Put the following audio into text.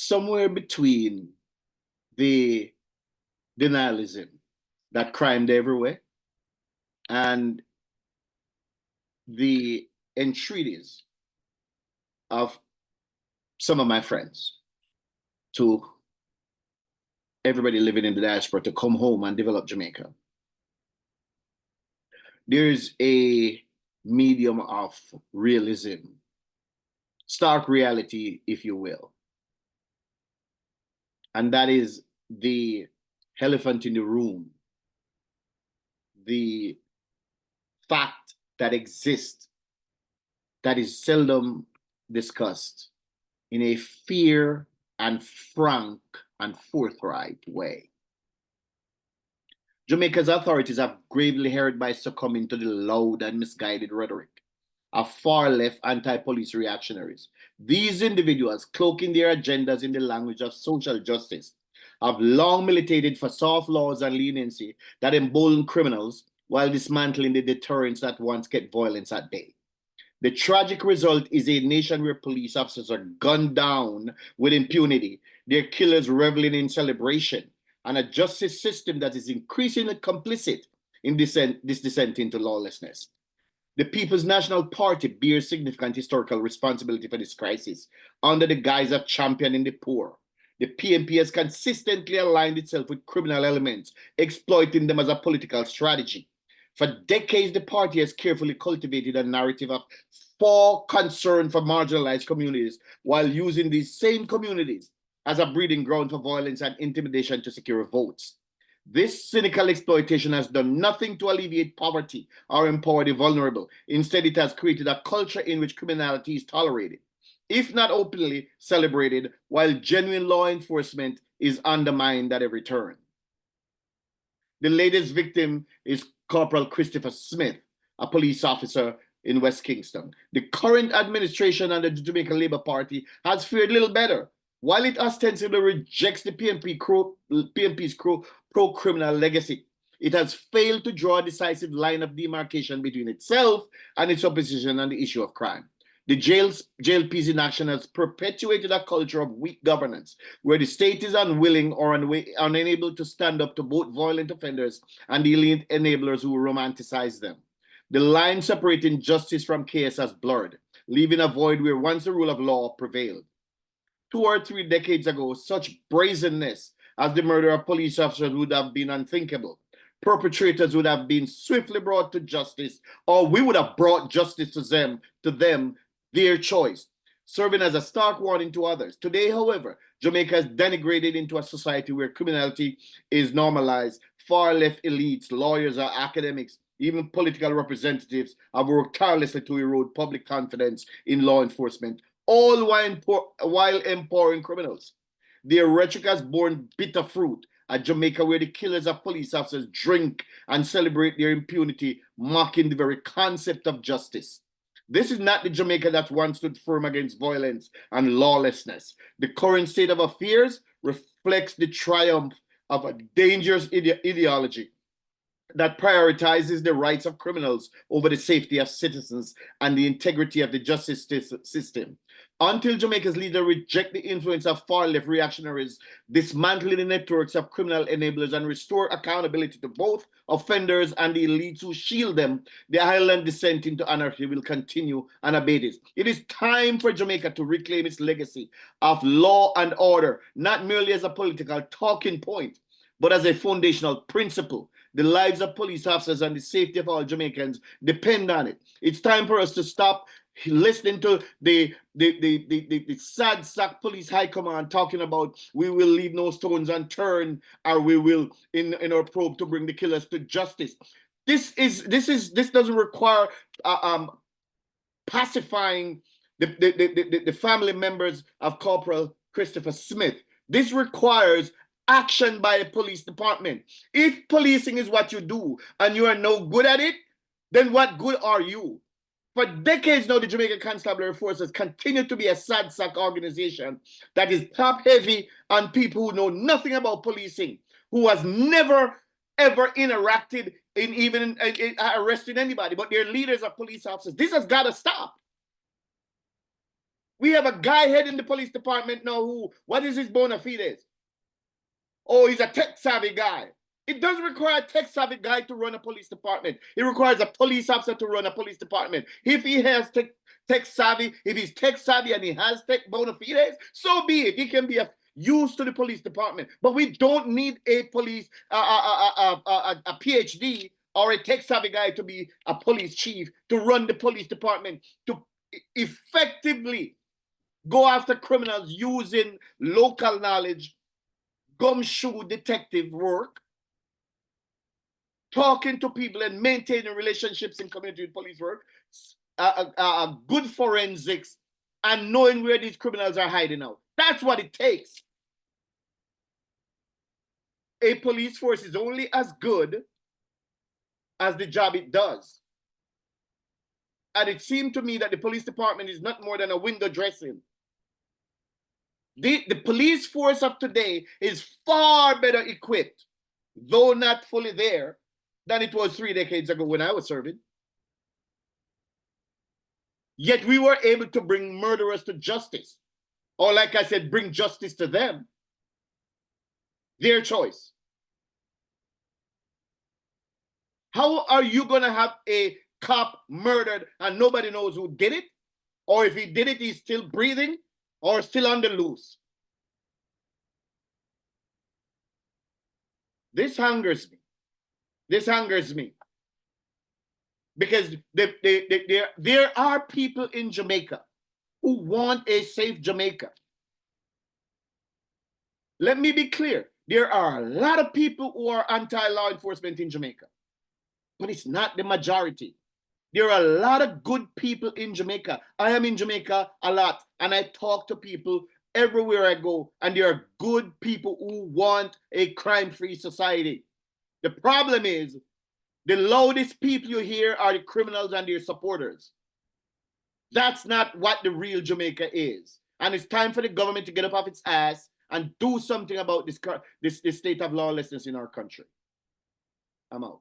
somewhere between the denialism that crimed everywhere and the entreaties of some of my friends to everybody living in the diaspora to come home and develop Jamaica. There's a medium of realism, stark reality, if you will. And that is the elephant in the room, the fact that exists that is seldom discussed in a fair and frank and forthright way. Jamaica's authorities have gravely erred by succumbing to the loud and misguided rhetoric of far-left anti-police reactionaries. These individuals, cloaking their agendas in the language of social justice, have long militated for soft laws and leniency that embolden criminals while dismantling the deterrents that once kept violence at bay. The tragic result is a nation where police officers are gunned down with impunity, their killers reveling in celebration, and a justice system that is increasingly complicit in this descent into lawlessness. The People's National Party bears significant historical responsibility for this crisis under the guise of championing the poor. The PNP has consistently aligned itself with criminal elements, exploiting them as a political strategy. For decades, the party has carefully cultivated a narrative of concern for marginalized communities while using these same communities as a breeding ground for violence and intimidation to secure votes. This cynical exploitation has done nothing to alleviate poverty or empower the vulnerable. Instead, it has created a culture in which criminality is tolerated, if not openly celebrated, while genuine law enforcement is undermined at every turn. The latest victim is Corporal Christopher Smith, a police officer in West Kingston. The current administration under the Jamaican Labour Party has fared little better. While it ostensibly rejects the PNP's pro-criminal legacy, it has failed to draw a decisive line of demarcation between itself and its opposition on the issue of crime. The JLP's inaction has perpetuated a culture of weak governance, where the state is unwilling or unable to stand up to both violent offenders and the elite enablers who romanticize them. The line separating justice from chaos has blurred, leaving a void where once the rule of law prevailed. 2 or 3 decades ago, such brazenness as the murder of police officers would have been unthinkable. Perpetrators would have been swiftly brought to justice, or we would have brought justice to them, their choice, serving as a stark warning to others. Today, however, Jamaica has degenerated into a society where criminality is normalized. Far-left elites, lawyers, or academics, even political representatives have worked tirelessly to erode public confidence in law enforcement, all while empowering criminals. Their rhetoric has borne bitter fruit at Jamaica, where the killers of police officers drink and celebrate their impunity, mocking the very concept of justice. This is not the Jamaica that once stood firm against violence and lawlessness. The current state of affairs reflects the triumph of a dangerous ideology that prioritizes the rights of criminals over the safety of citizens and the integrity of the justice system. Until Jamaica's leaders reject the influence of far-left reactionaries, dismantle the networks of criminal enablers, and restore accountability to both offenders and the elites who shield them, the island descent into anarchy will continue unabated. It is time for Jamaica to reclaim its legacy of law and order, not merely as a political talking point, but as a foundational principle. The lives of police officers and the safety of all Jamaicans depend on it. It's time for us to stop listening to the sad sack police high command talking about we will leave no stones unturned, or we will in our probe to bring the killers to justice. This doesn't require pacifying the family members of Corporal Christopher Smith. This requires action by a police department. If policing is what you do and you are no good at it, then what good are you? For decades now, the Jamaican Constabulary Forces continue to be a sad sack organization that is top heavy on people who know nothing about policing, who has never ever interacted in arresting anybody, but they're leaders of police officers. This has got to stop. We have a guy heading the police department now who, what is his bona fides? Oh, he's a tech-savvy guy. It doesn't require a tech-savvy guy to run a police department. It requires a police officer to run a police department. If he has tech-savvy, if he's tech-savvy and he has tech bona fides, so be it. He can be used to the police department. But we don't need a police, a PhD or a tech-savvy guy to be a police chief to run the police department, to effectively go after criminals using local knowledge, gumshoe detective work, talking to people and maintaining relationships in community with police work, good forensics, and knowing where these criminals are hiding out. That's what it takes. A police force is only as good as the job it does. And it seemed to me that the police department is not more than a window dressing. The police force of today is far better equipped, though not fully there, than it was 3 decades ago when I was serving. Yet we were able to bring murderers to justice. Or like I said, bring justice to them. Their choice. How are you going to have a cop murdered and nobody knows who did it? Or if he did it, he's still breathing or still on the loose? This hungers me. This hungers me. Because there are people in Jamaica who want a safe Jamaica. Let me be clear. There are a lot of people who are anti-law enforcement in Jamaica. But it's not the majority. There are a lot of good people in Jamaica. I am in Jamaica a lot, and I talk to people everywhere I go, and there are good people who want a crime-free society. The problem is, the loudest people you hear are the criminals and their supporters. That's not what the real Jamaica is. And it's time for the government to get up off its ass and do something about this state of lawlessness in our country. I'm out.